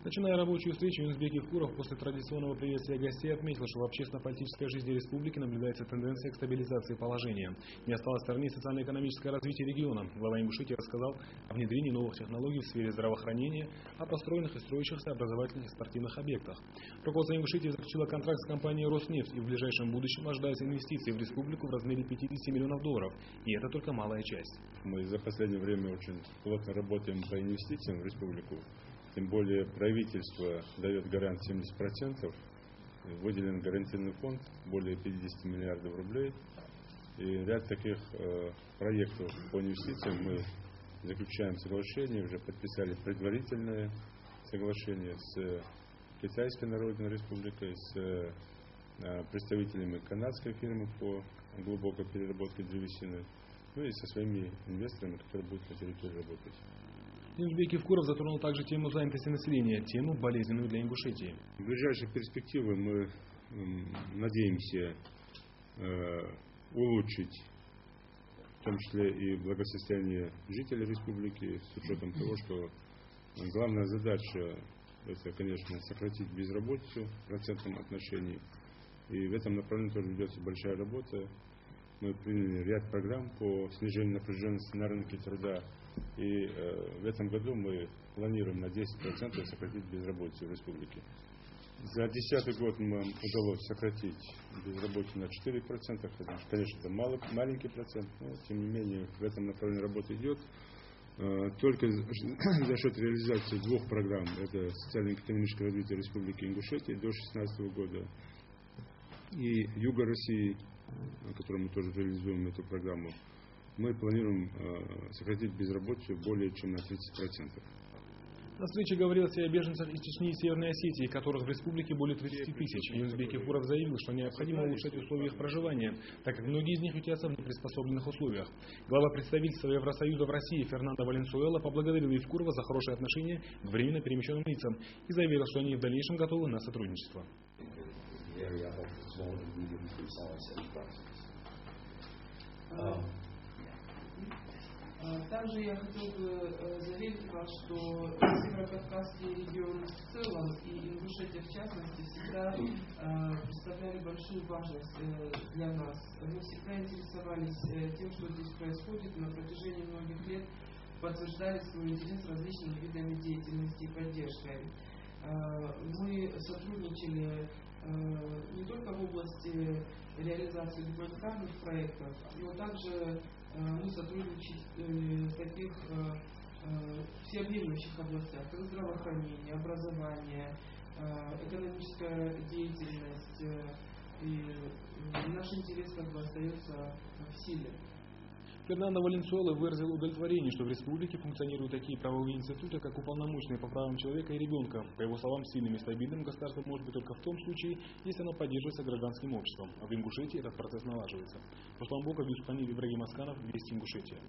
Начиная рабочую встречу, Юнусбек Куров после традиционного приветствия гостей отметил, что в общественно-политической жизни республики наблюдается тенденция к стабилизации положения. Не осталось в стороне социально-экономическое развитие региона. Глава Ингушетии рассказал о внедрении новых технологий в сфере здравоохранения, о построенных и строящихся образовательных и спортивных объектах. Руководство Ингушетии заключило контракт с компанией «Роснефть», и в ближайшем будущем ожидаются инвестиции в республику в размере $50 миллионов. И это только малая часть. Мы за последнее время очень плотно работаем по инвестициям в республику. Тем более правительство дает гарант 70%, выделен гарантийный фонд более 50 миллиардов рублей. И ряд таких проектов по инвестициям мы заключаем соглашение, уже подписали предварительное соглашение с Китайской Народной Республикой, с представителями канадской фирмы по глубокой переработке древесины, ну и со своими инвесторами, которые будут на территории работать. Юнусбек Куров затронул также тему занятости населения, тему, болезненную для Ингушетии. В ближайшей перспективе мы надеемся улучшить, в том числе и благосостояние жителей республики, с учетом того, что главная задача — это, конечно, сократить безработицу в процентном отношении. И в этом направлении тоже ведется большая работа. Мы приняли ряд программ по снижению напряженности на рынке труда. И в этом году мы планируем на 10% сократить безработицу в республике. За 2010 год нам удалось сократить безработицу на 4%. Это, конечно, это маленький процент, но тем не менее в этом направлении работа идет. Только за счет реализации двух программ, это социально-экономическое развитие Республики Ингушетия до 2016 года и Юга России, которую мы тоже реализуем эту программу, мы планируем сократить безработицу более чем на 30%. На встрече говорилось и о беженцах из Чечни и Северной Осетии, которых в республике более 30 тысяч. Юнусбек Куров заявил, что необходимо улучшать условия их проживания, так как многие из них ютятся в неприспособленных условиях. Глава представительства Евросоюза в России Фернандо Валенсуэла поблагодарил Евкурова за хорошие отношения к временно перемещенным лицам и заявил, что они в дальнейшем готовы на сотрудничество. Также я хотел бы заверить вас, что Северо-Кавказский регион в целом и Ингушетия в частности всегда представляли большую важность для нас. Мы всегда интересовались тем, что здесь происходит, и на протяжении многих лет подтверждали свой интерес различными видами деятельности и поддержкой. Мы сотрудничали не только в области реализации гуманитарных проектов, но также мы сотрудничаем в таких всеобъемлющих областях, как здравоохранение, образование, экономическая деятельность, и наш интерес как бы остается в силе. Фернандо Валенсуэла выразил удовлетворение, что в республике функционируют такие правовые институты, как уполномоченные по правам человека и ребенка. По его словам, сильным и стабильным государство может быть только в том случае, если оно поддерживается гражданским обществом. А в Ингушетии этот процесс налаживается. Руслан Боков, Юсуф Ибрагим Асканов, Вести Ингушетия.